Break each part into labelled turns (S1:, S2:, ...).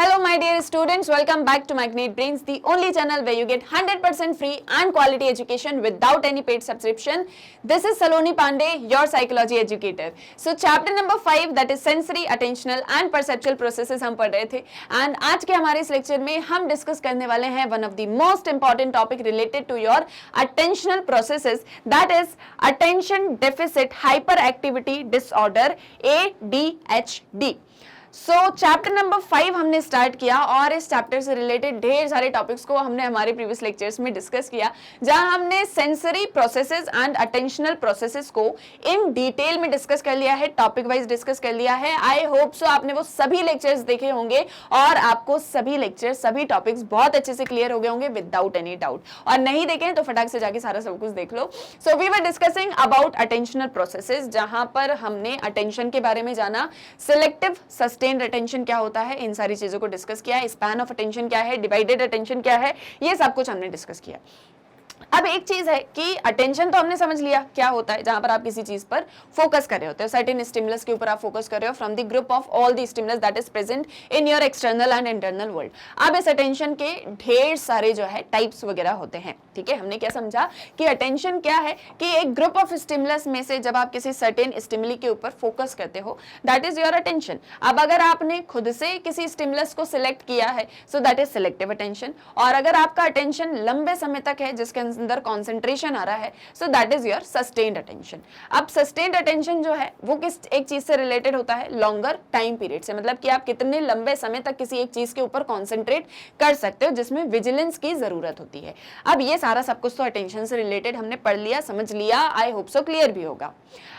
S1: Hello my dear students, welcome back to Magnet Brains, the only channel where you get 100% free and quality education without any paid subscription. This is Saloni Pandey, your psychology educator. So chapter number 5 that is sensory, attentional and perceptual processes हम पढ़ रहे थे and आज के हमारे इस lecture में हम डिस्कस करने वाले हैं one of the most important topic related to your attentional processes, that is attention deficit hyperactivity disorder ADHD. So chapter number 5 हमने स्टार्ट किया और इस चैप्टर से रिलेटेड ढेर सारे टॉपिक्स को हमने हमारे प्रीवियस लेक्चर्स में डिस्कस किया, जहां हमने sensory processes and attentional processes को इन डिटेल में डिस्कस कर लिया है, टॉपिक वाइज डिस्कस कर लिया है. आई होप सो आपने वो सभी लेक्चर्स देखे होंगे और आपको सभी लेक्चर्स सभी टॉपिक्स बहुत अच्छे से क्लियर हो गए होंगे विदाउट एनी डाउट. और नहीं देखे तो फटाक से जाके सारा सब कुछ देख लो. So we were discussing about attentional processes, जहां पर हमने अटेंशन के बारे में जाना, सिलेक्टिव सस्टेन्ड अटेंशन क्या होता है, इन सारी चीजों को डिस्कस किया, स्पैन ऑफ अटेंशन क्या है, डिवाइडेड अटेंशन क्या है, ये सब कुछ हमने डिस्कस किया. अब एक चीज है कि अटेंशन तो हमने समझ लिया क्या होता है, जहां पर आप किसी चीज पर फोकस कर रहे होते हो, सर्टेन स्टिमुलस के ऊपर आप फोकस कर रहे हो from the group of all the stimulus that is present in your external and internal world. अब इस अटेंशन के ढेर सारे जो है टाइप्स वगैरह होते हैं. ठीक है, हमने क्या समझा कि अटेंशन क्या है कि एक ग्रुप ऑफ स्टिमुलस में से जब आप किसी सर्टेन स्टिमुली के ऊपर फोकस करते हो दैट इज योर अटेंशन. अब अगर आपने खुद से किसी स्टिमुलस को सिलेक्ट किया है सो दैट इज सिलेक्टिव अटेंशन, और अगर आपका अटेंशन लंबे समय तक है जिसके अंदर कॉन्सेंट्रेशन आ रहा है सो that is your sustained attention. अब सस्टेन्ड अटेंशन जो है वो किस एक चीज से रिलेटेड होता है, लॉन्गर टाइम पीरियड से, मतलब कि आप कितने लंबे समय तक किसी एक चीज के ऊपर कॉन्सेंट्रेट कर सकते हो जिसमें विजिलेंस की जरूरत होती है. अब ये सारा सब कुछ तो अटेंशन से रिलेटेड हमने पढ़ लिया, समझ लिया, आई होप सो क्लियर भी होगा.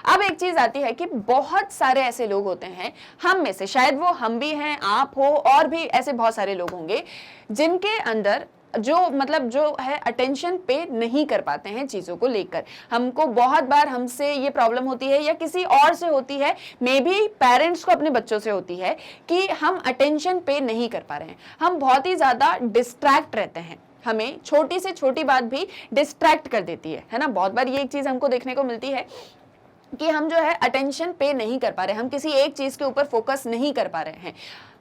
S1: अब एक चीज आती है कि बहुत सारे ऐसे लोग होते हैं, हम में से शायद वो हम भी हैं, आप हो, और भी ऐसे बहुत सारे लोग होंगे जिनके अंदर जो है अटेंशन पे नहीं कर पाते हैं चीजों को लेकर. हमको बहुत बार हमसे ये प्रॉब्लम होती है या किसी और से होती है, मे बी पेरेंट्स को अपने बच्चों से होती है कि हम अटेंशन पे नहीं कर पा रहे हैं, हम बहुत ही ज्यादा डिस्ट्रैक्ट रहते हैं, हमें छोटी से छोटी बात भी डिस्ट्रैक्ट कर देती है ना. बहुत बार ये एक चीज हमको देखने को मिलती है कि हम जो है अटेंशन पे नहीं कर पा रहे, हम किसी एक चीज के ऊपर फोकस नहीं कर पा रहे हैं,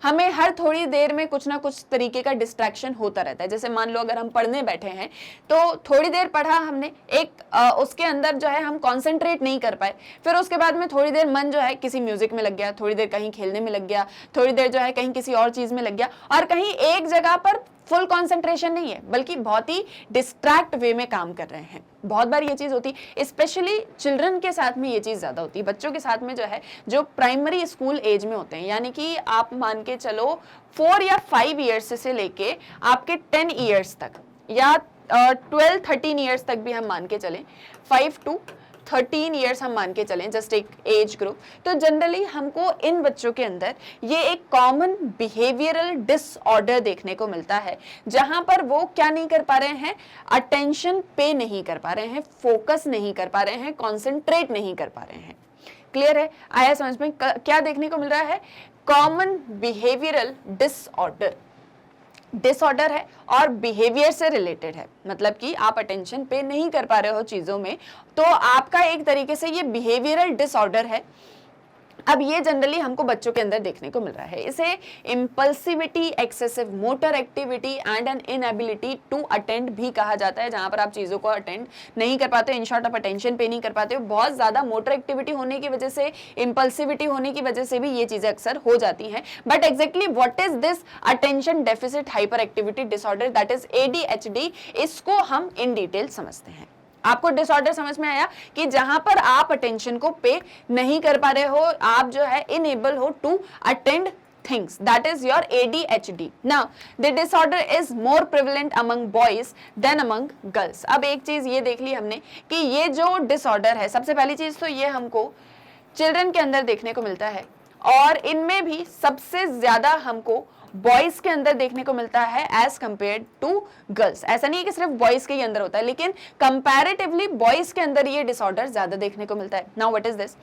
S1: हमें हर थोड़ी देर में कुछ ना कुछ तरीके का डिस्ट्रैक्शन होता रहता है. जैसे मान लो अगर हम पढ़ने बैठे हैं तो थोड़ी देर पढ़ा हमने, उसके अंदर जो है हम कंसंट्रेट नहीं कर पाए, फिर उसके बाद में थोड़ी देर मन जो है किसी म्यूजिक में लग गया, थोड़ी देर कहीं खेलने में लग गया, थोड़ी देर जो है कहीं किसी और चीज में लग गया, और कहीं एक जगह पर फुल कंसंट्रेशन नहीं है बल्कि बहुत ही डिस्ट्रैक्ट वे में काम कर रहे हैं. बहुत बार ये चीज होती है, स्पेशली चिल्ड्रन के साथ में ये चीज ज्यादा होती है, बच्चों के साथ में जो है जो प्राइमरी स्कूल एज में होते हैं, यानी कि आप मान के चलो 4 या 5 ईयर्स से लेके आपके 10 ईयर्स तक या 12-13 ईयर्स तक भी हम मान के चलें, 5 to 13 ईयर्स हम मान के चलें, जस्ट एक एज ग्रुप. तो जनरली हमको इन बच्चों के अंदर ये एक कॉमन बिहेवियरल डिसऑर्डर देखने को मिलता है, जहां पर वो क्या नहीं कर पा रहे हैं, अटेंशन पे नहीं कर पा रहे हैं, फोकस नहीं कर पा रहे हैं, कॉन्सेंट्रेट नहीं कर पा रहे हैं. क्लियर है, आया समझ में? क्या देखने को मिल रहा है, कॉमन बिहेवियरल डिसऑर्डर है और बिहेवियर से रिलेटेड है, मतलब कि आप अटेंशन पे नहीं कर पा रहे हो चीजों में, तो आपका एक तरीके से ये बिहेवियरल डिसऑर्डर है. अब ये जनरली हमको बच्चों के अंदर देखने को मिल रहा है. इसे impulsivity, excessive motor activity and an inability to attend भी कहा जाता है, जहां पर आप चीजों को अटेंड नहीं कर पाते, इन शॉर्ट आप अटेंशन पे नहीं कर पाते हो. बहुत ज्यादा मोटर एक्टिविटी होने की वजह से, इम्पल्सिविटी होने की वजह से भी ये चीजें अक्सर हो जाती हैं. But exactly what is this attention deficit hyper activity disorder that is ADHD, इसको हम इन डिटेल समझते हैं. आपको डिसऑर्डर समझ में आया कि जहां पर आप अटेंशन को पे नहीं कर पा रहे हो, आप जो है इनेबल हो to attend things, that is your ADHD. Now the disorder is more prevalent among boys than among girls. अब एक चीज ये देख ली हमने कि ये जो डिसऑर्डर है, सबसे पहली चीज तो ये हमको चिल्ड्रन के अंदर देखने को मिलता है, और इनमें भी सबसे ज्यादा हमको बॉयज के अंदर देखने को मिलता है एज कंपेयर्ड टू गर्ल्स. ऐसा नहीं है कि सिर्फ बॉयज के ही अंदर होता है, लेकिन कंपैरेटिवली बॉयज के अंदर ये डिसऑर्डर ज्यादा देखने को मिलता है. Now what is this,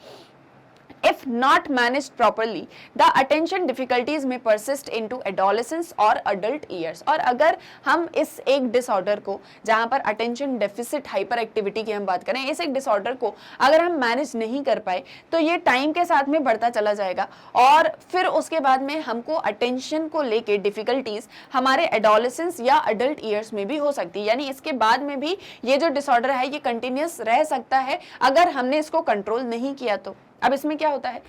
S1: If not managed properly, the attention difficulties may persist into adolescence or adult years. और अगर हम इस एक डिसऑर्डर को, जहां पर अटेंशन डेफिसिट हाइपर एक्टिविटी की हम बात करें, इस एक डिसऑर्डर को अगर हम मैनेज नहीं कर पाए तो ये टाइम के साथ में बढ़ता चला जाएगा और फिर उसके बाद में हमको अटेंशन को लेके डिफिकल्टीज हमारे एडोलेसेंस या अडल्ट ईयर्स में भी हो सकती है। यानी इसके बाद में भी ये जो डिसऑर्डर है ये कंटिन्यूस रह सकता है अगर हमने इसको कंट्रोल नहीं किया तो। अब इसमें क्या होता है,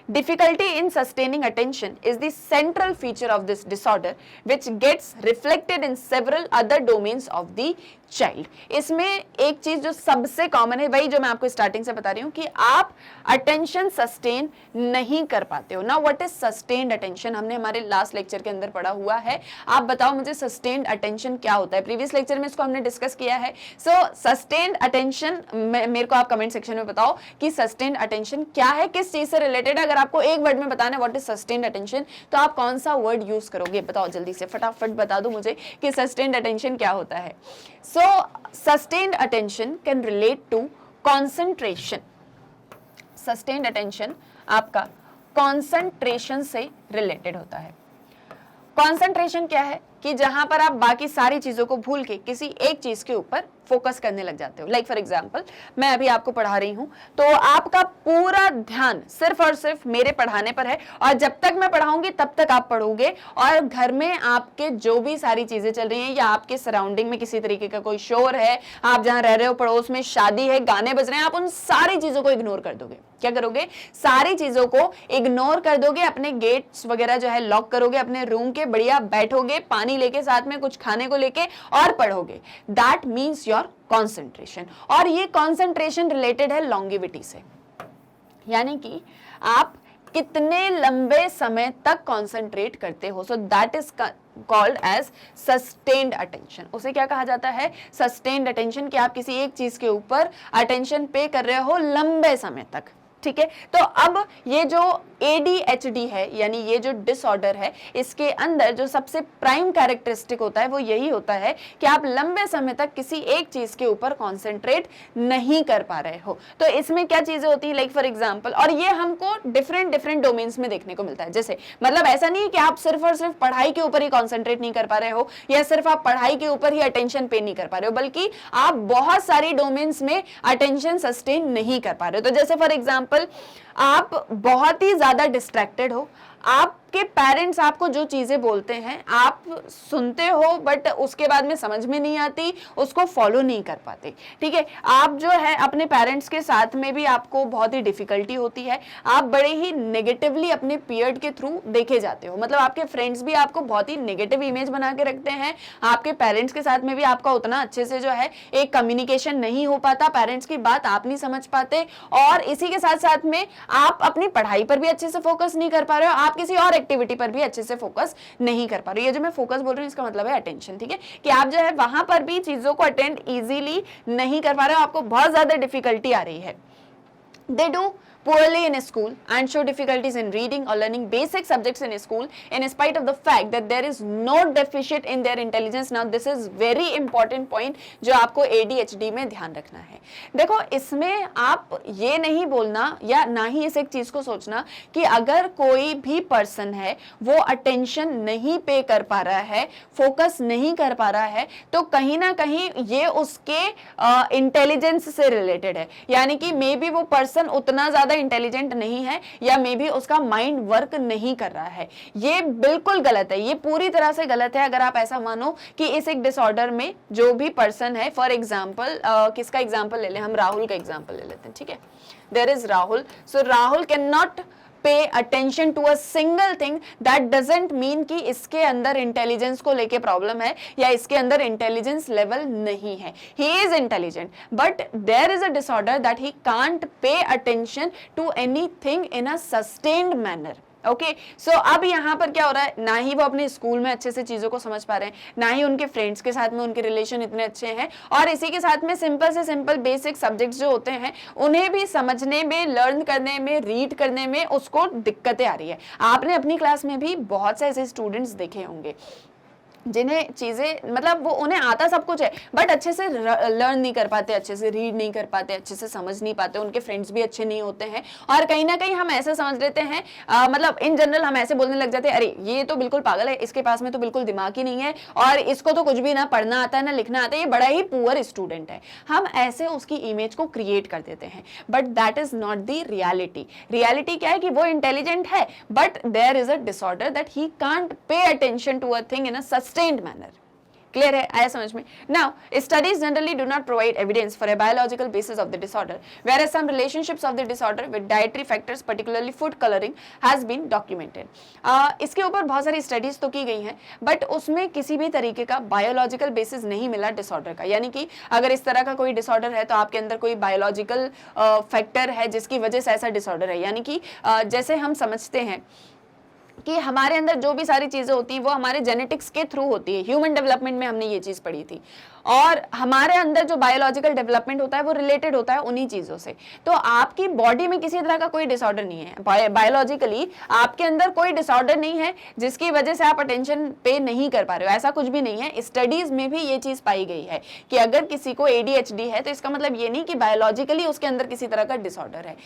S1: difficulty in sustaining attention is the central feature of this disorder which gets reflected in several other domains of the child. इसमें एक चीज जो सबसे कॉमन है, वही जो मैं आपको स्टार्टिंग से बता रही हूँ कि आप अटेंशन सस्टेन नहीं कर पाते हो ना। व्हाट इज सस्टेन्ड अटेंशन, हमने हमारे लास्ट लेक्चर के अंदर पढ़ा हुआ है। आप बताओ मुझे सस्टेन्ड अटेंशन क्या होता है, प्रीवियस लेक्चर में इसको हमने डिस्कस किया है। सो सस्टेन्ड अटेंशन मेरे को आप कमेंट सेक्शन में बताओ कि सस्टेन्ड अटेंशन क्या है, किस चीज से रिलेटेड है। अगर आपको एक वर्ड में बताना है व्हाट इज सस्टेन्ड अटेंशन तो आप कौन सा वर्ड यूज करोगे, बताओ जल्दी से, फटाफट बता दो मुझे कि सस्टेन्ड अटेंशन क्या होता है। So sustained attention can relate to concentration. Sustained attention आपका कॉन्सेंट्रेशन से रिलेटेड होता है। कॉन्सेंट्रेशन क्या है कि जहां पर आप बाकी सारी चीजों को भूल के किसी एक चीज के ऊपर फोकस करने लग जाते हो। लाइक फॉर एग्जाम्पल मैं अभी आपको पढ़ा रही हूं तो आपका पूरा ध्यान सिर्फ और सिर्फ मेरे पढ़ाने पर है और जब तक मैं पढ़ाऊंगी तब तक आप पढ़ोगे और घर में आपके जो भी सारी चीजें चल रही हैं या आपके सराउंडिंग में किसी तरीके का कोई शोर है, आप जहां रह रहे हो पड़ोस में शादी है, गाने बज रहे हैं, आप उन सारी चीजों को इग्नोर कर दोगे। क्या करोगे, सारी चीजों को इग्नोर कर दोगे, अपने गेट्स वगैरह जो है लॉक करोगे, अपने रूम के बढ़िया बैठोगे, पानी लेके साथ में कुछ खाने को लेके और पढ़ोगे। That means your concentration. और ये कॉन्सेंट्रेशन रिलेटेड है लॉन्गिविटी से, यानी कि आप कितने लंबे समय तक कॉन्सेंट्रेट करते हो। So that is called as sustained attention. उसे क्या कहा जाता है, सस्टेन्ड अटेंशन, कि आप किसी एक चीज के ऊपर अटेंशन पे कर रहे हो लंबे समय तक। ठीक है, तो अब ये जो ADHD है यानी ये जो डिसऑर्डर है, इसके अंदर जो सबसे प्राइम कैरेक्टरिस्टिक होता है वो यही होता है कि आप लंबे समय तक किसी एक चीज के ऊपर कॉन्सेंट्रेट नहीं कर पा रहे हो। तो इसमें क्या चीजें होती है, लाइक फॉर एग्जांपल, और ये हमको डिफरेंट डोमेन्स में देखने को मिलता है। जैसे मतलब ऐसा नहीं है कि आप सिर्फ और सिर्फ पढ़ाई के ऊपर ही कॉन्सेंट्रेट नहीं कर पा रहे हो या सिर्फ आप पढ़ाई के ऊपर ही अटेंशन पे नहीं कर पा रहे हो, बल्कि आप बहुत सारी डोमेन्स में अटेंशन सस्टेन नहीं कर पा रहे हो। तो जैसे फॉर एग्जाम्पल आप बहुत ही ज्यादा डिस्ट्रैक्टेड हो, आपके पेरेंट्स आपको जो चीजें बोलते हैं आप सुनते हो बट उसके बाद में समझ में नहीं आती, उसको फॉलो नहीं कर पाते। ठीक है, आप जो है अपने पेरेंट्स के साथ में भी आपको बहुत ही डिफिकल्टी होती है, आप बड़े ही नेगेटिवली अपने पीरियड के थ्रू देखे जाते हो। मतलब आपके फ्रेंड्स भी आपको बहुत ही नेगेटिव इमेज बना के रखते हैं, आपके पेरेंट्स के साथ में भी आपका उतना अच्छे से जो है एक कम्युनिकेशन नहीं हो पाता, पेरेंट्स की बात आप नहीं समझ पाते और इसी के साथ साथ में आप अपनी पढ़ाई पर भी अच्छे से फोकस नहीं कर पा रहे हो, आप किसी और एक्टिविटी पर भी अच्छे से फोकस नहीं कर पा रहे हो। ये जो मैं फोकस बोल रही हूँ इसका मतलब है अटेंशन। ठीक है, कि आप जो है वहां पर भी चीजों को अटेंड इजीली नहीं कर पा रहे हो, आपको बहुत ज्यादा डिफिकल्टी आ रही है। They do poorly in school and show difficulties in reading or learning basic subjects in school in spite of the fact that there is no deficit in their intelligence. Now this is very important point जो आपको ADHD में ध्यान रखना है। देखो इसमें आप ये नहीं बोलना या ना ही इस एक चीज को सोचना कि अगर कोई भी पर्सन है वो अटेंशन नहीं पे कर पा रहा है, फोकस नहीं कर पा रहा है, तो कहीं ना कहीं ये उसके इंटेलिजेंस से रिलेटेड है। यानी कि मे बी वो पर्सन उतना ज्यादा इंटेलिजेंट नहीं है या मे बी उसका माइंड वर्क नहीं कर रहा है। ये बिल्कुल गलत है, ये पूरी तरह से गलत है अगर आप ऐसा मानो कि इस एक डिसऑर्डर में जो भी पर्सन है, फॉर एग्जांपल किसका एग्जांपल ले लें, हम राहुल का एग्जांपल ले लेते हैं। ठीक है, there is Rahul, so Rahul can not pay attention to a single thing. That doesn't mean कि इसके अंदर इंटेलिजेंस को लेके प्रॉब्लम है या इसके अंदर इंटेलिजेंस लेवल नहीं है। He is intelligent, but there is a disorder that he can't pay attention to anything in a sustained manner. Okay, so अब यहाँ पर क्या हो रहा है, ना ही वो अपने स्कूल में अच्छे से चीजों को समझ पा रहे हैं, ना ही उनके फ्रेंड्स के साथ में उनके रिलेशन इतने अच्छे हैं, और इसी के साथ में सिंपल से सिंपल बेसिक सब्जेक्ट्स जो होते हैं उन्हें भी समझने में, लर्न करने में, रीड करने में उसको दिक्कतें आ रही है। आपने अपनी क्लास में भी बहुत से ऐसे स्टूडेंट्स देखे होंगे जिन्हें चीज़ें मतलब वो उन्हें आता सब कुछ है बट अच्छे से लर्न नहीं कर पाते, अच्छे से रीड नहीं कर पाते, अच्छे से समझ नहीं पाते, उनके फ्रेंड्स भी अच्छे नहीं होते हैं और कहीं ना कहीं हम ऐसे समझ लेते हैं मतलब इन जनरल हम ऐसे बोलने लग जाते हैं अरे ये तो बिल्कुल पागल है, इसके पास में तो बिल्कुल दिमाग ही नहीं है और इसको तो कुछ भी ना पढ़ना आता है ना लिखना आता है, ये बड़ा ही पुअर स्टूडेंट है। हम ऐसे उसकी इमेज को क्रिएट कर देते हैं but that is not the reality. Reality क्या है कि वो इंटेलिजेंट है but there is a disorder that he can't pay attention to a thing in a sustained manner. Clear है, आया समझ में? Now studies generally do not provide evidence for a biological basis of the disorder whereas some relationships of the disorder with dietary factors particularly food coloring has been documented. इसके ऊपर बहुत सारी studies तो की गई हैं बट उसमें किसी भी तरीके का बायोलॉजिकल बेसिस नहीं मिला डिसऑर्डर का, यानी कि अगर इस तरह का कोई डिसऑर्डर है तो आपके अंदर कोई बायोलॉजिकल फैक्टर है जिसकी वजह से ऐसा डिसऑर्डर है। यानी कि जैसे हम समझते हैं कि हमारे अंदर जो भी सारी चीजें होती हैं वो हमारे जेनेटिक्स के थ्रू होती है। ह्यूमन डेवलपमेंट में हमने ये चीज पढ़ी थी और हमारे अंदर जो बायोलॉजिकल डेवलपमेंट होता है वो रिलेटेड होता है उन्हीं चीजों से। तो आपकी बॉडी में किसी तरह का कोई डिसऑर्डर नहीं है, बायोलॉजिकली आपके अंदर कोई डिसऑर्डर नहीं है जिसकी वजह से आप अटेंशन पे नहीं कर पा रहे हो, ऐसा कुछ भी नहीं है। स्टडीज में भी ये चीज पाई गई है कि अगर किसी को ADHD है तो इसका मतलब ये नहीं कि बायोलॉजिकली उसके अंदर किसी तरह का डिसऑर्डर है,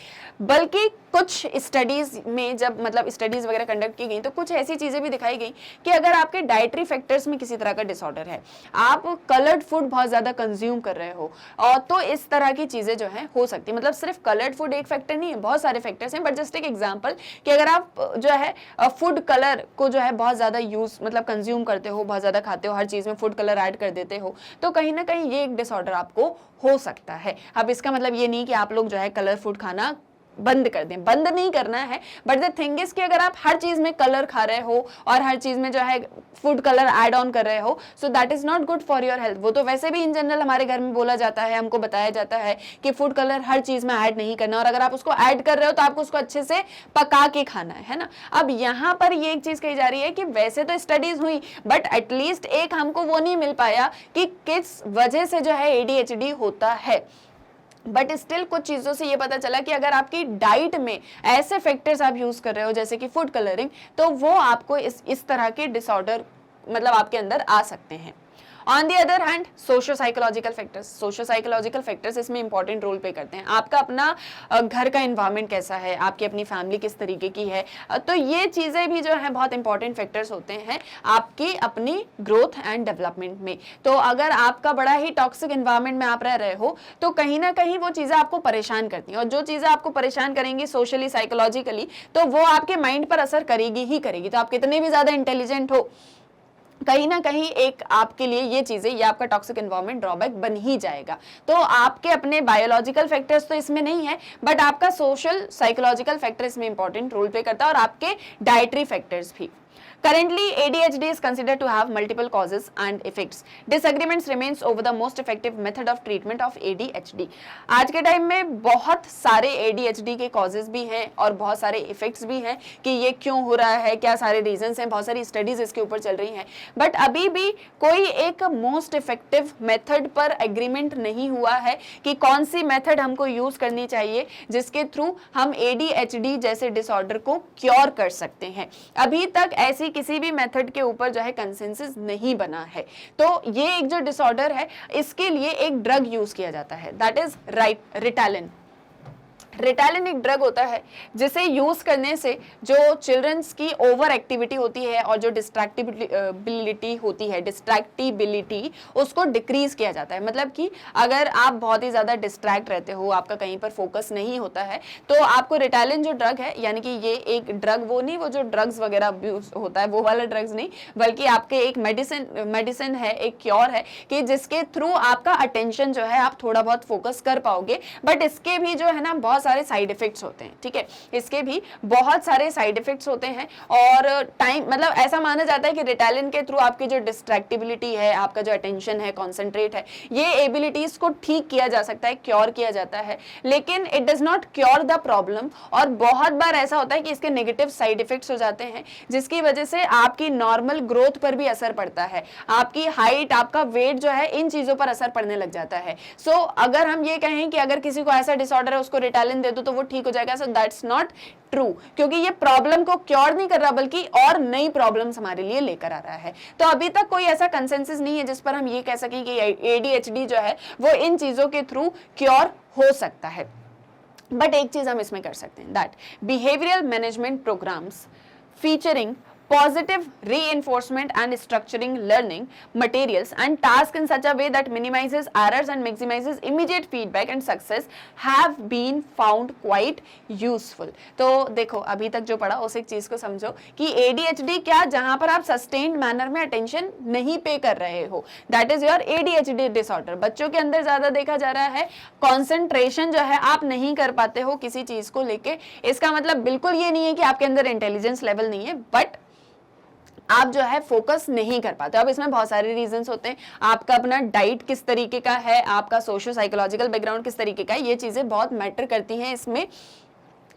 S1: बल्कि कुछ स्टडीज में जब मतलब स्टडीज वगैरह कंडक्ट की गई तो कुछ ऐसी चीजें भी दिखाई गई कि अगर आपके डाइटरी फैक्टर्स में किसी तरह का डिसऑर्डर है, आप कलर्ड फूड बहुत ज्यादा कंज्यूम कर रहे हो और तो इस तरह की चीजें जो है हो सकती है। मतलब सिर्फ कलर्ड फूड एक फैक्टर नहीं है, बहुत सारे फैक्टर्स हैं बट जस्ट एक एग्जांपल कि अगर आप जो है फूड कलर को जो है बहुत ज्यादा यूज मतलब कंज्यूम करते हो, बहुत ज्यादा खाते हो, हर चीज में फूड कलर ऐड कर देते हो तो कहीं ना कहीं ये एक डिसऑर्डर आपको हो सकता है। अब इसका मतलब ये नहीं कि आप लोग जो है कलर फूड खाना बंद कर दें, बंद नहीं करना है बट द थिंग इज कि अगर आप हर चीज में कलर खा रहे हो और हर चीज में जो है फूड कलर ऐड ऑन कर रहे हो so that is not good for your health. वो तो वैसे भी इन जनरल हमारे घर में बोला जाता है, हमको बताया जाता है कि फूड कलर हर चीज में ऐड नहीं करना और अगर आप उसको ऐड कर रहे हो तो आपको उसको अच्छे से पका के खाना है ना। अब यहाँ पर ये एक चीज कही जा रही है कि वैसे तो स्टडीज हुई बट एटलीस्ट एक हमको वो नहीं मिल पाया कि किस वजह से जो है ADHD होता है, बट स्टिल कुछ चीज़ों से ये पता चला कि अगर आपकी डाइट में ऐसे फैक्टर्स आप यूज़ कर रहे हो जैसे कि फूड कलरिंग तो वो आपको इस तरह के डिसऑर्डर मतलब आपके अंदर आ सकते हैं। On the other hand socio psychological factors इसमें इंपॉर्टेंट रोल प्ले करते हैं। आपका अपना घर का एनवायरनमेंट कैसा है, आपकी अपनी फैमिली किस तरीके की है, तो ये चीज़ें भी जो है बहुत इंपॉर्टेंट फैक्टर्स होते हैं आपकी अपनी ग्रोथ एंड डेवलपमेंट में। तो अगर आपका बड़ा ही टॉक्सिक एनवायरनमेंट में आप रह रहे हो तो कहीं ना कहीं वो चीज़ें आपको परेशान करती हैं और जो चीज़ें आपको परेशान करेंगी सोशली साइकोलॉजिकली तो वो आपके माइंड पर असर करेगी ही करेगी। तो आप कितने भी ज़्यादा इंटेलिजेंट हो कहीं ना कहीं एक आपके लिए ये चीजें ये आपका टॉक्सिक एनवायरनमेंट ड्रॉबैक बन ही जाएगा। तो आपके अपने बायोलॉजिकल फैक्टर्स तो इसमें नहीं है बट आपका सोशल साइकोलॉजिकल फैक्टर इसमें इंपॉर्टेंट रोल प्ले करता है और आपके डाइटरी फैक्टर्स भी। Currently, ADHD is considered to have multiple causes and effects. Disagreements remains over the most effective method of treatment of ADHD. आज के टाइम में बहुत सारे ADHD के causes भी हैं और बहुत सारे effects भी हैं कि ये क्यों हो रहा है, क्या सारे reasons हैं, बहुत सारी studies इसके ऊपर चल रही हैं बट अभी भी कोई एक most effective method पर agreement नहीं हुआ है कि कौन सी method हमको use करनी चाहिए जिसके थ्रू हम ADHD जैसे disorder को क्योर कर सकते हैं। अभी तक ऐसी किसी भी मेथड के ऊपर जो है कंसेंसस नहीं बना है। तो ये एक जो डिसऑर्डर है इसके लिए एक ड्रग यूज किया जाता है दैट इज रिटालिन। रिटालिन एक ड्रग होता है जिसे यूज करने से जो चिल्ड्रंस की ओवर एक्टिविटी होती है और जो डिस्ट्रैक्टिबिलिटी होती है डिस्ट्रैक्टिबिलिटी उसको डिक्रीज किया जाता है। मतलब कि अगर आप बहुत ही ज्यादा डिस्ट्रैक्ट रहते हो, आपका कहीं पर फोकस नहीं होता है तो आपको रिटालिन जो ड्रग है यानी कि ये एक ड्रग वो नहीं वो जो ड्रग्स वगैरह अब्यूज होता है वो वाला ड्रग्स नहीं बल्कि आपके एक मेडिसिन है, एक क्योर है कि जिसके थ्रू आपका अटेंशन जो है आप थोड़ा बहुत फोकस कर पाओगे। बट इसके भी जो है ना बहुत सारे साइड इफेक्ट्स होते हैं, ठीक है, इसके भी बहुत सारे साइड इफेक्ट्स होते हैं और टाइम मतलब ऐसा माना जाता है कि रिटालिन के थ्रू आपकी जो डिस्ट्रैक्टिबिलिटी है, आपका जो अटेंशन है, कॉन्सेंट्रेट है, ये एबिलिटीज को ठीक किया जा सकता है, क्योर किया जाता है, लेकिन it does not cure the problem. और बहुत बार ऐसा होता है कि इसके नेगेटिव साइड इफेक्ट्स हो जाते हैं जिसकी वजह से आपकी नॉर्मल ग्रोथ पर भी असर पड़ता है, आपकी हाइट, आपका वेट जो है इन चीजों पर असर पड़ने लग जाता है। सो अगर हम ये कहें कि अगर किसी को ऐसा डिसऑर्डर है उसको रिटालिन मेडिसिन दे दो तो वो ठीक हो जाएगा, सो दैट्स नॉट ट्रू, क्योंकि ये प्रॉब्लम को क्योर नहीं कर रहा बल्कि और नई प्रॉब्लम्स हमारे लिए लेकर आ रहा है। तो अभी तक कोई ऐसा कंसेंसस नहीं है जिस पर हम ये कह सकें कि ADHD जो है वो इन चीजों के थ्रू क्योर हो सकता है। बट एक चीज हम इसमें कर सकते हैं, that behavioural management programs featuring positive reinforcement and structuring learning materials and tasks in such a way that minimizes errors and maximizes immediate feedback and success have been found quite useful। तो देखो अभी तक जो पढ़ा उस एक चीज को समझो कि ADHD क्या, जहां पर आप सस्टेन्ड मैनर में अटेंशन नहीं पे कर रहे हो, that is your ADHD disorder. बच्चों के अंदर ज्यादा देखा जा रहा है कॉन्सेंट्रेशन जो है आप नहीं कर पाते हो किसी चीज को लेके। इसका मतलब बिल्कुल ये नहीं है कि आपके अंदर इंटेलिजेंस लेवल नहीं है, बट आप जो है फोकस नहीं कर पाते। अब इसमें बहुत सारे रीजंस होते हैं, आपका अपना डाइट किस तरीके का है, आपका सोशो साइकोलॉजिकल बैकग्राउंड किस तरीके का है, ये चीजें बहुत मैटर करती हैं इसमें।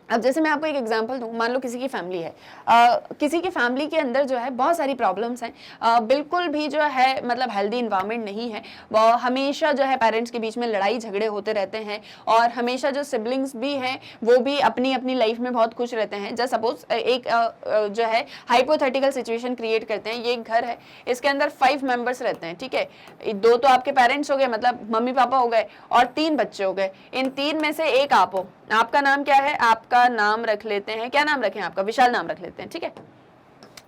S1: अब जैसे मैं आपको एक एग्जांपल दूं, मान लो किसी की फैमिली है, किसी की फैमिली के अंदर जो है बहुत सारी प्रॉब्लम्स हैं, बिल्कुल भी जो है मतलब हेल्दी इन्वायरमेंट नहीं है, वो हमेशा जो है पेरेंट्स के बीच में लड़ाई झगड़े होते रहते हैं और हमेशा जो सिबलिंग्स भी हैं वो भी अपनी अपनी लाइफ में बहुत खुश रहते हैं। जस्ट सपोज एक जो है हाइपोथेटिकल सिचुएशन क्रिएट करते हैं, ये एक घर है, इसके अंदर 5 मेंबर्स रहते हैं, ठीक है, 2 तो आपके पेरेंट्स हो गए मतलब मम्मी पापा हो गए और 3 बच्चे हो गए। इन 3 में से एक आप हो, आपका नाम क्या है, आपका नाम रख लेते हैं, क्या नाम रखें आपका, विशाल नाम रख लेते हैं, ठीक है।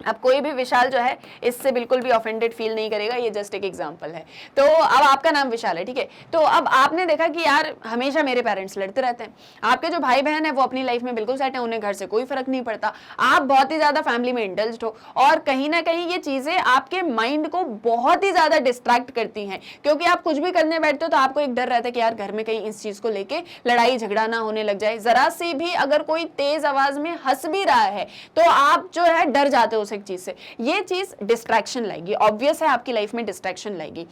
S1: अब कोई भी विशाल जो है इससे बिल्कुल भी ऑफेंडेड फील नहीं करेगा, ये जस्ट एक एग्जांपल है। तो अब आपका नाम विशाल है, ठीक है, तो अब आपने देखा कि यार हमेशा मेरे पेरेंट्स लड़ते रहते हैं, आपके जो भाई बहन है वो अपनी लाइफ में बिल्कुल सेट है, उन्हें घर से कोई फर्क नहीं पड़ता, आप बहुत ही ज्यादा फैमिली में इंडल्ज्ड हो और कहीं ना कहीं ये चीजें आपके माइंड को बहुत ही ज्यादा डिस्ट्रैक्ट करती हैं, क्योंकि आप कुछ भी करने बैठते हो तो आपको एक डर रहता है कि यार घर में कहीं इस चीज को लेके लड़ाई झगड़ा ना होने लग जाए, जरा सी भी अगर कोई तेज आवाज में हंस भी रहा है तो आप जो है डर जाते हो एक चीज से। ये चीज डिस्ट्रैक्शन लाएगी, ऑब्वियस है आपकी लाइफ में डिस्ट्रैक्शन लाएगी।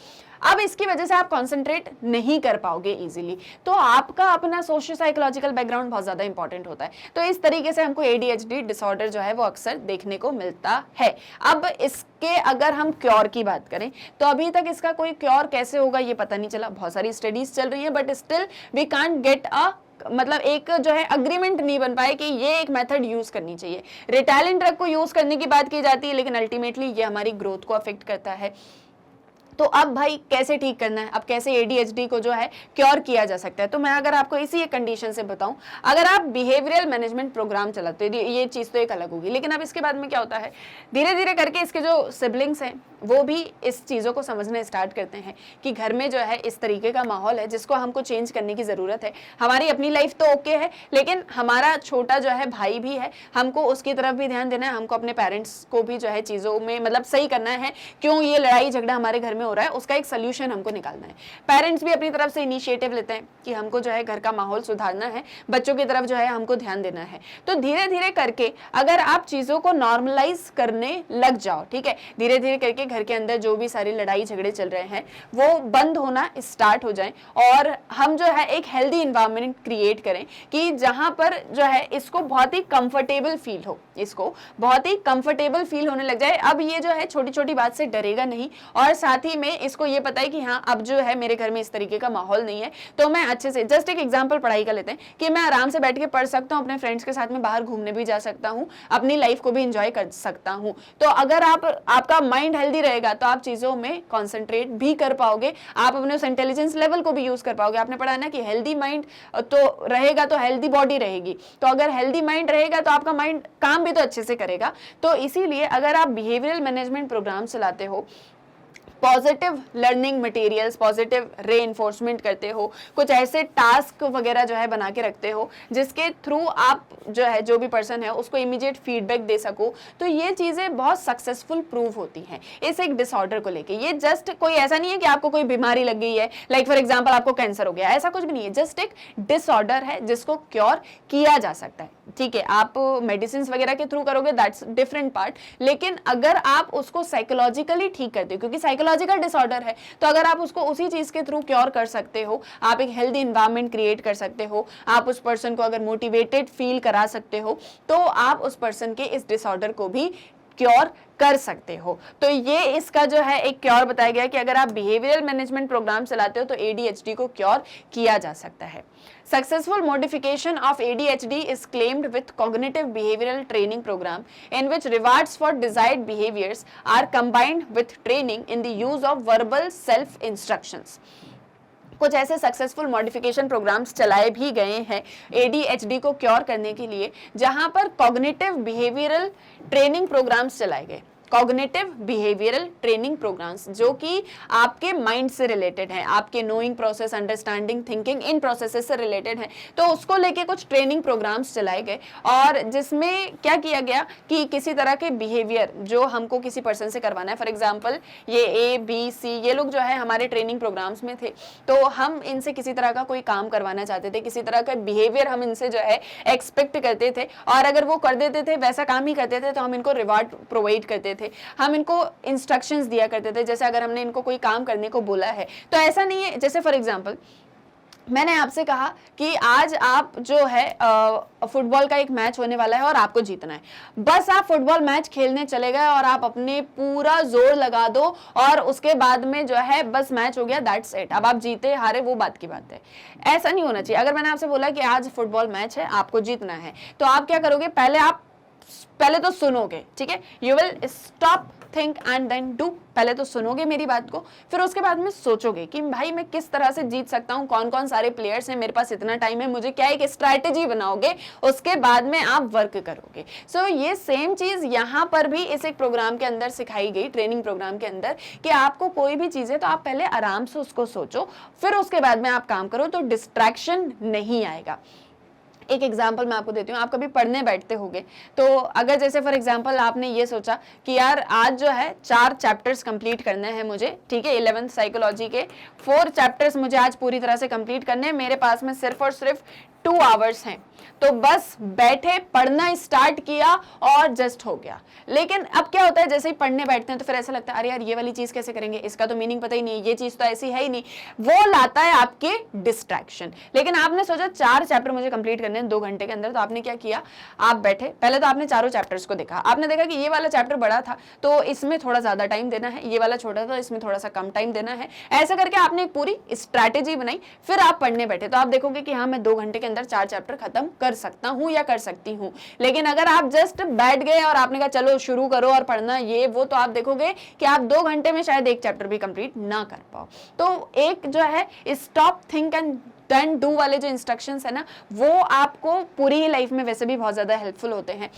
S1: अब इसकी वजह से आप कंसंट्रेट नहीं कर पाओगे इजीली, तो आपका अपना सोशियो साइकोलॉजिकल बैकग्राउंड बहुत ज्यादा इंपॉर्टेंट होता है। तो इस तरीके से हमको ADHD डिसऑर्डर जो है वो अक्सर देखने को मिलता है। अब इसके अगर हम क्योर की बात करें तो अभी तक इसका कोई क्योर कैसे होगा ये पता नहीं चला, बहुत सारी स्टडीज चल रही है, but still we can't get a मतलब एक जो है अग्रीमेंट नहीं बन पाए कि ये एक मेथड यूज करनी चाहिए। रिटालिन ड्रग को यूज करने की बात की जाती है, लेकिन अल्टीमेटली ये हमारी ग्रोथ को अफेक्ट करता है। तो अब भाई कैसे ठीक करना है, अब कैसे ADHD को जो है क्योर किया जा सकता है, तो मैं अगर आपको इसी एक कंडीशन से बताऊं, अगर आप बिहेवियरल मैनेजमेंट प्रोग्राम चलाते हो, ये चीज तो एक अलग होगी, लेकिन अब इसके बाद में क्या होता है, धीरे धीरे करके इसके जो सिबलिंग्स हैं वो भी इस चीज़ों को समझना स्टार्ट करते हैं कि घर में जो है इस तरीके का माहौल है जिसको हमको चेंज करने की ज़रूरत है। हमारी अपनी लाइफ तो ओके है, लेकिन हमारा छोटा जो है भाई भी है, हमको उसकी तरफ भी ध्यान देना है, हमको अपने पेरेंट्स को भी जो है चीज़ों में मतलब सही करना है, क्यों ये लड़ाई झगड़ा हमारे घर में हो रहा है उसका एक सोल्यूशन हमको निकालना है। पेरेंट्स भी अपनी तरफ से इनिशिएटिव लेते हैं कि हमको जो है घर का माहौल सुधारना है, बच्चों की तरफ जो है हमको ध्यान देना है। तो धीरे धीरे करके अगर आप चीज़ों को नॉर्मलाइज करने लग जाओ, ठीक है, धीरे धीरे करके घर के अंदर जो भी सारी लड़ाई झगड़े चल रहे हैं वो बंद होना स्टार्ट हो जाएं और हम जो है एक हेल्दी इन्वायरमेंट क्रिएट करें कि जहां पर जो है इसको बहुत ही कंफर्टेबल फील हो, इसको बहुत ही कंफर्टेबल फील होने लग जाए। अब ये जो है छोटी छोटी बात से डरेगा नहीं और साथ ही में इसको ये पता है कि हाँ अब जो है मेरे घर में इस तरीके का माहौल नहीं है, तो मैं अच्छे से जस्ट एक एग्जाम्पल पढ़ाई का लेते हैं कि मैं आराम से बैठ के पढ़ सकता हूँ, अपने फ्रेंड्स के साथ में बाहर घूमने भी जा सकता हूँ, अपनी लाइफ को भी इंजॉय कर सकता हूँ। तो अगर आपका माइंड हेल्दी रहेगा तो आप चीजों में कॉन्सेंट्रेट भी कर पाओगे, आप अपने उस इंटेलिजेंस लेवल को भी यूज कर पाओगे। आपने पढ़ा ना कि हेल्दी माइंड तो रहेगा तो हेल्दी बॉडी रहेगी, तो अगर हेल्दी माइंड रहेगा तो आपका माइंड काम भी तो अच्छे से करेगा। तो इसीलिए अगर आप बिहेवियरल मैनेजमेंट प्रोग्राम चलाते हो, पॉजिटिव लर्निंग मटेरियल्स, पॉजिटिव रेइंफोर्समेंट करते हो, कुछ ऐसे टास्क वगैरह जो है बना के रखते हो जिसके थ्रू आप जो है जो भी पर्सन है उसको इमीडिएट फीडबैक दे सको, तो ये चीज़ें बहुत सक्सेसफुल प्रूव होती हैं इस एक डिसऑर्डर को लेके। ये जस्ट कोई ऐसा नहीं है कि आपको कोई बीमारी लग गई है, लाइक फॉर एग्जाम्पल आपको कैंसर हो गया, ऐसा कुछ भी नहीं है, जस्ट एक डिसऑर्डर है जिसको क्योर किया जा सकता है। ठीक है, आप मेडिसिन वगैरह के थ्रू करोगे दैट्स डिफरेंट पार्ट, लेकिन अगर आप उसको साइकोलॉजिकली ठीक करते हो, क्योंकि साइकोलॉजिकल डिसऑर्डर है, तो अगर आप उसको उसी चीज के थ्रू क्योर कर सकते हो, आप एक हेल्दी एनवायरनमेंट क्रिएट कर सकते हो, आप उस पर्सन को अगर मोटिवेटेड फील करा सकते हो, तो आप उस पर्सन के इस डिसऑर्डर को भी क्योर कर सकते हो। तो ये इसका जो है एक क्योर बताया गया कि अगर आप बिहेवियरल मैनेजमेंट प्रोग्राम चलाते हो तो ADHD को क्योर किया जा सकता है। Successful modification of ADHD is claimed with cognitive behavioral training program in which rewards for desired behaviors are combined with training in the use of verbal self instructions। कुछ ऐसे सक्सेसफुल मॉडिफिकेशन प्रोग्राम्स चलाए भी गए हैं ADHD को cure करने के लिए, जहां पर कॉग्निटिव बिहेवियरल ट्रेनिंग प्रोग्राम्स चलाए गए। कॉग्निटिव बिहेवियरल ट्रेनिंग प्रोग्राम्स जो कि आपके माइंड से रिलेटेड है, आपके नोइंग प्रोसेस, अंडरस्टैंडिंग, थिंकिंग, इन प्रोसेसेस से रिलेटेड है। तो उसको लेके कुछ ट्रेनिंग प्रोग्राम्स चलाए गए और जिसमें क्या किया गया कि किसी तरह के बिहेवियर जो हमको किसी पर्सन से करवाना है, फॉर एग्जांपल ये A, B, C ये लोग जो है हमारे ट्रेनिंग प्रोग्राम्स में थे, तो हम इनसे किसी तरह का कोई काम करवाना चाहते थे, किसी तरह का बिहेवियर हम इनसे जो है एक्सपेक्ट करते थे और अगर वो कर देते थे, वैसा काम ही करते थे, तो हम इनको रिवार्ड प्रोवाइड करते थे, हम इनको इंस्ट्रक्शंस दिया करते थे। जैसे अगर हमने इनको कोई काम करने को बोला है तो ऐसा नहीं है, जैसे फॉर एग्जांपल मैंने आपसे कहा कि आज आप जो है फुटबॉल का एक मैच होने वाला है और आपको जीतना है, बस आप फुटबॉल मैच खेलने चले गए और आप अपने पूरा जोर लगा दो और उसके बाद में जो है बस मैच हो गया, दैट्स इट। अब आप जीते हारे वो बात की बात है, ऐसा नहीं होना चाहिए। अगर मैंने आपसे बोला कि आज फुटबॉल मैच है, आपको जीतना है, तो आप क्या करोगे, पहले तो सुनोगे, ठीक है, you will stop think and then do. पहले तो सुनोगे मेरी बात को, फिर उसके बाद में सोचोगे कि भाई मैं किस तरह से जीत सकता हूँ, कौन कौन सारे प्लेयर्स हैं, मेरे पास इतना टाइम है, मुझे क्या एक स्ट्रैटेजी बनाओगे, उसके बाद में आप वर्क करोगे। सो ये सेम चीज यहाँ पर भी इस एक प्रोग्राम के अंदर सिखाई गई, ट्रेनिंग प्रोग्राम के अंदर, कि आपको कोई भी चीज है तो आप पहले आराम से उसको सोचो, फिर उसके बाद में आप काम करो, तो डिस्ट्रैक्शन नहीं आएगा। एक एग्जाम्पल मैं आपको देती हूँ, आप कभी पढ़ने बैठते होगे तो अगर जैसे फॉर एग्जाम्पल आपने ये सोचा कि यार आज जो है 4 चैप्टर्स कंप्लीट करने हैं मुझे, ठीक है, 11th साइकोलॉजी के 4 चैप्टर्स मुझे आज पूरी तरह से कंप्लीट करने हैं, मेरे पास में सिर्फ और सिर्फ 2 आवर्स हैं, तो बस बैठे पढ़ना स्टार्ट किया और जस्ट हो गया। लेकिन अब क्या होता है, जैसे ही पढ़ने बैठते हैं तो फिर ऐसा लगता है अरे यार ये वाली चीज कैसे करेंगे, इसका तो मीनिंग पता ही नहीं है, ये चीज तो ऐसी है ही नहीं, वो लाता है आपके डिस्ट्रैक्शन। लेकिन आपने सोचा 4 चैप्टर मुझे कंप्लीट करने हैं 2 घंटे के अंदर, तो आपने क्या किया, आप बैठे, पहले तो आपने चारों चैप्टर्स को देखा, आपने देखा कि ये वाला चैप्टर बड़ा था तो इसमें थोड़ा ज्यादा टाइम देना है, ये वाला छोटा था इसमें थोड़ा सा कम टाइम देना है, ऐसा करके आपने एक पूरी स्ट्रैटेजी बनाई, फिर आप पढ़ने बैठे तो आप देखोगे कि हाँ मैं 2 घंटे के अंदर 4 चैप्टर खत्म कर सकता हूं या कर सकती हूं। लेकिन अगर आप जस्ट बैठ गए और आपने कहा चलो शुरू करो और पढ़ना ये वो, तो आप देखोगे कि आप 2 घंटे में शायद 1 चैप्टर भी कंप्लीट ना कर पाओ। तो एक जो है stop think and then do वाले जो इंस्ट्रक्शंस है ना, वो आपको पूरी लाइफ में वैसे भी बहुत ज्यादा हेल्पफुल होते हैं।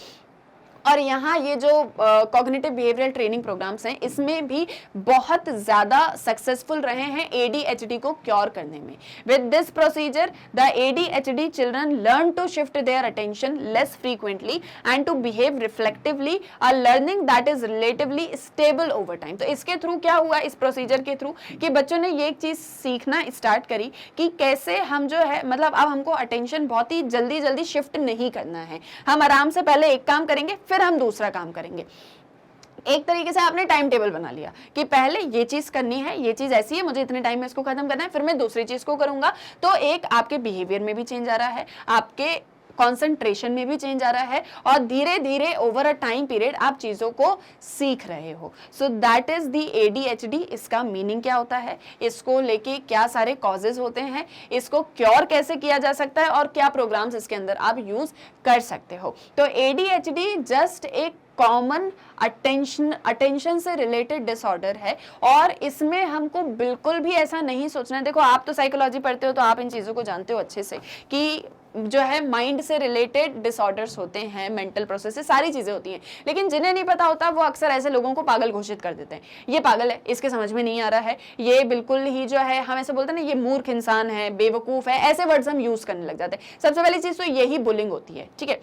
S1: और यहाँ ये जो कॉग्निटिव बिहेवियरल ट्रेनिंग प्रोग्राम्स हैं, इसमें भी बहुत ज़्यादा सक्सेसफुल रहे हैं ADHD को क्योर करने में। With this procedure the ADHD children learn to shift their attention less frequently and to behave reflectively, a learning that is relatively stable over time. तो इसके थ्रू क्या हुआ, इस प्रोसीजर के थ्रू, कि बच्चों ने ये एक चीज़ सीखना स्टार्ट करी कि कैसे हम जो है, मतलब अब हमको अटेंशन बहुत ही जल्दी जल्दी शिफ्ट नहीं करना है, हम आराम से पहले एक काम करेंगे फिर हम दूसरा काम करेंगे। एक तरीके से आपने टाइम टेबल बना लिया कि पहले ये चीज करनी है, ये चीज ऐसी है, मुझे इतने टाइम में इसको खत्म करना है, फिर मैं दूसरी चीज को करूंगा। तो एक आपके बिहेवियर में भी चेंज आ रहा है, आपके कॉन्सेंट्रेशन में भी चेंज आ रहा है और धीरे धीरे ओवर अ टाइम पीरियड आप चीजों को सीख रहे हो। So that is the ADHD। इसका मीनिंग क्या होता है, इसको लेके क्या सारे कॉजेज होते हैं, इसको क्योर कैसे किया जा सकता है और क्या प्रोग्राम्स इसके अंदर आप यूज कर सकते हो। तो ADHD जस्ट एक कॉमन अटेंशन से रिलेटेड डिसऑर्डर है और इसमें हमको बिल्कुल भी ऐसा नहीं सोचना है। देखो आप तो साइकोलॉजी पढ़ते हो तो आप इन चीज़ों को जानते हो अच्छे से कि जो है माइंड से रिलेटेड डिसऑर्डर्स होते हैं, मेंटल प्रोसेस से सारी चीज़ें होती हैं, लेकिन जिन्हें नहीं पता होता वो अक्सर ऐसे लोगों को पागल घोषित कर देते हैं। ये पागल है, इसके समझ में नहीं आ रहा है, ये बिल्कुल ही जो है, हम ऐसे बोलते हैं ना, ये मूर्ख इंसान है, बेवकूफ़ है, ऐसे वर्ड्स हम यूज़ करने लग जाते हैं। सबसे पहली चीज़ तो यही बुलिंग होती है, ठीक है।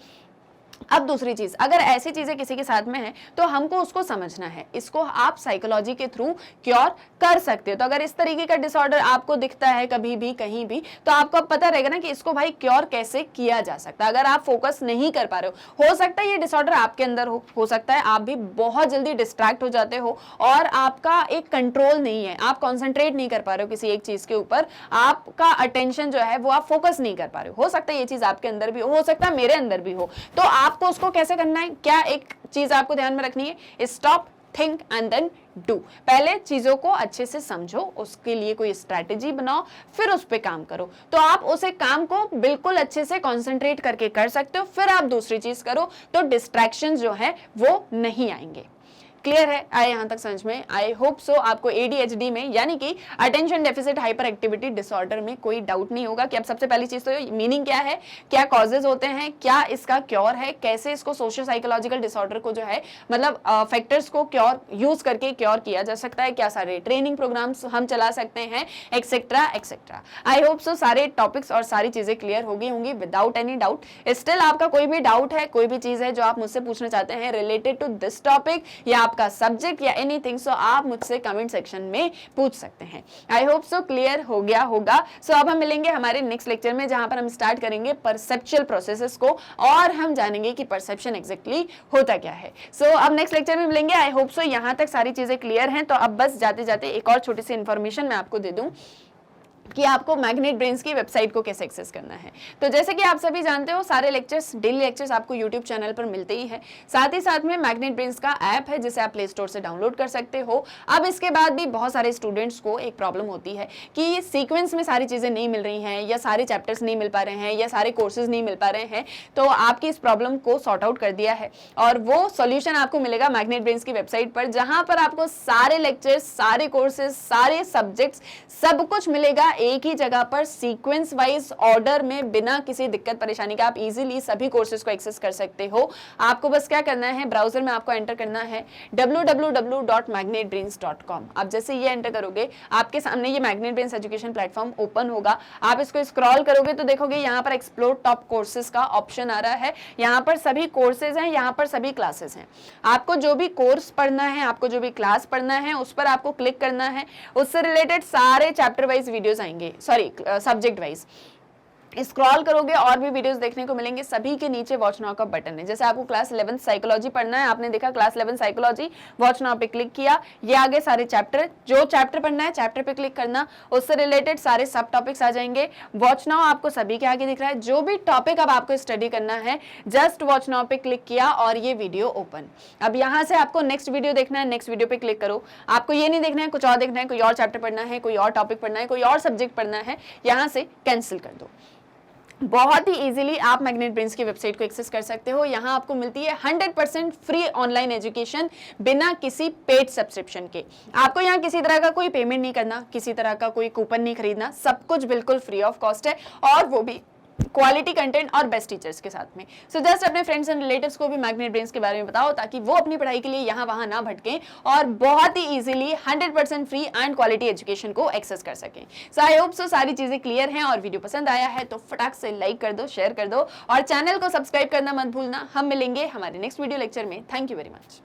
S1: अब दूसरी चीज, अगर ऐसी चीजें किसी के साथ में है तो हमको उसको समझना है, इसको आप साइकोलॉजी के थ्रू क्योर कर सकते हो। तो अगर इस तरीके का डिसऑर्डर आपको दिखता है कभी भी कहीं भी, तो आपको अब पता रहेगा ना कि इसको भाई क्योर कैसे किया जा सकता है। अगर आप फोकस नहीं कर पा रहे हो सकता है ये डिसऑर्डर आपके अंदर हो सकता है आप भी बहुत जल्दी डिस्ट्रैक्ट हो जाते हो और आपका एक कंट्रोल नहीं है, आप कॉन्सेंट्रेट नहीं कर पा रहे हो किसी एक चीज के ऊपर, आपका अटेंशन जो है वो आप फोकस नहीं कर पा रहे हो सकता है ये चीज आपके अंदर भी हो सकता है मेरे अंदर भी हो। तो आपको उसको कैसे करना है, क्या एक चीज आपको ध्यान में रखनी है, stop, think and then do. पहले चीजों को अच्छे से समझो, उसके लिए कोई स्ट्रैटेजी बनाओ, फिर उस पे काम करो, तो आप उसे काम को बिल्कुल अच्छे से कंसंट्रेट करके कर सकते हो। फिर आप दूसरी चीज करो तो डिस्ट्रैक्शन जो है वो नहीं आएंगे। क्लियर है, आए यहां तक समझ में? आई होप सो आपको ADHD में यानी कि attention deficit hyper activity disorder में कोई डाउट नहीं होगा कि अब सबसे पहली चीज तो मीनिंग क्या है, क्या कॉजेज होते हैं, क्या इसका क्योर है, कैसे इसको सोशल साइकोलॉजिकल डिसऑर्डर को जो है मतलब फैक्टर्स को क्योर यूज करके क्योर किया जा सकता है, क्या सारे ट्रेनिंग प्रोग्राम्स हम चला सकते हैं, etcetera etcetera. I hope so सारे टॉपिक्स और सारी चीजें क्लियर हो गई होंगी विदाउट एनी डाउट। स्टिल आपका कोई भी डाउट है, कोई भी चीज है जो आप मुझसे पूछना चाहते हैं रिलेटेड टू दिस टॉपिक या आपका सब्जेक्ट या एनीथिंग, सो आप मुझसे कमेंट सेक्शन में पूछ सकते हैं। आई होप सो क्लियर हो गया होगा। सो अब हम मिलेंगे हमारे नेक्स्ट लेक्चर में जहां पर हम स्टार्ट करेंगे परसेप्चुअल प्रोसेसेस को और हम जानेंगे कि परसेप्शन एग्जैक्टली होता क्या है। सो अब नेक्स्ट लेक्चर में मिलेंगे। आई होप सो यहां तक सारी चीजें क्लियर हैं। तो अब बस जाते जाते एक और छोटी सी इंफॉर्मेशन मैं आपको दे दूं कि आपको मैग्नेट ब्रेन्स की वेबसाइट को कैसे एक्सेस करना है। तो जैसे कि आप सभी जानते हो सारे लेक्चर्स, डेली लेक्चर्स आपको यूट्यूब चैनल पर मिलते ही है। साथ ही साथ में मैग्नेट ब्रेन्स का ऐप है जिसे आप प्ले स्टोर से डाउनलोड कर सकते हो। अब इसके बाद भी बहुत सारे स्टूडेंट्स को एक प्रॉब्लम होती है कि ये सीक्वेंस में सारी चीज़ें नहीं मिल रही हैं या सारे चैप्टर्स नहीं मिल पा रहे हैं या सारे कोर्सेज नहीं मिल पा रहे हैं। तो आपकी इस प्रॉब्लम को सॉर्ट आउट कर दिया है और वो सोल्यूशन आपको मिलेगा मैग्नेट ब्रेन्स की वेबसाइट पर, जहां पर आपको सारे लेक्चर्स, सारे कोर्सेज, सारे सब्जेक्ट्स सब कुछ मिलेगा एक ही जगह पर सीक्वेंस वाइज ऑर्डर में, बिना किसी दिक्कत परेशानी का आप इजीली सभी कोर्सेज को एक्सेस कर सकते हो। आपको बस क्या करना है, ब्राउजर में आपको एंटर करना है www.magnetbrains.com। आप जैसे ये एंटर करोगे आपके सामने ये magnet brains education platform open होगा। आप इसको स्क्रॉल करोगे तो देखोगे यहाँ पर एक्सप्लोर टॉप कोर्सेज का ऑप्शन आ रहा है। यहाँ पर सभी कोर्सेज हैं, यहाँ पर सभी क्लासेस हैं। आपको जो भी कोर्स पढ़ना है, आपको जो भी क्लास पढ़ना है, उस पर आपको क्लिक करना है। उससे रिलेटेड सारे चैप्टर वाइज वीडियोस आएंगे, सॉरी सब्जेक्ट वाइज स्क्रॉल करोगे और भी वीडियोस देखने को मिलेंगे। सभी के नीचे वॉच नाउ का बटन है। जैसे आपको क्लास 11 साइकोलॉजी पढ़ना है, आपने देखा क्लास 11 साइकोलॉजी, वॉच नाउ पे क्लिक किया, ये आगे सारे चैप्टर, जो चैप्टर पढ़ना है चैप्टर पे क्लिक करना, उससे रिलेटेड सारे सब टॉपिक्स आ जाएंगे। वॉच नाउ आपको सभी के आगे दिख रहा है। जो भी टॉपिक अब आपको स्टडी करना है जस्ट वॉच नाउ पे क्लिक किया और ये वीडियो ओपन। अब यहाँ से आपको नेक्स्ट वीडियो देखना है, नेक्स्ट वीडियो पे क्लिक करो। आपको ये नहीं देखना है, कुछ और देखना है, कोई और चैप्टर पढ़ना है, कोई और टॉपिक पढ़ना है, कोई और सब्जेक्ट पढ़ना है, यहाँ से कैंसिल कर दो। बहुत ही इजीली आप मैग्नेट ब्रेन्स की वेबसाइट को एक्सेस कर सकते हो। यहाँ आपको मिलती है 100% फ्री ऑनलाइन एजुकेशन बिना किसी पेड सब्सक्रिप्शन के। आपको यहाँ किसी तरह का कोई पेमेंट नहीं करना, किसी तरह का कोई कूपन नहीं खरीदना, सब कुछ बिल्कुल फ्री ऑफ कॉस्ट है और वो भी क्वालिटी कंटेंट और बेस्ट टीचर्स के साथ में। सो जस्ट अपने फ्रेंड्स एंड रिलेटिव्स को भी मैग्नेट ब्रेन्स के बारे में बताओ ताकि वो अपनी पढ़ाई के लिए यहाँ वहाँ ना भटकें और बहुत ही easily 100% free and quality education को एक्सेस कर सकें। सो आई होप सो सारी चीजें क्लियर हैं और वीडियो पसंद आया है तो फटाक से लाइक कर दो, शेयर कर दो और चैनल को सब्सक्राइब करना मत भूलना। हम मिलेंगे हमारे नेक्स्ट वीडियो लेक्चर में। Thank you very much.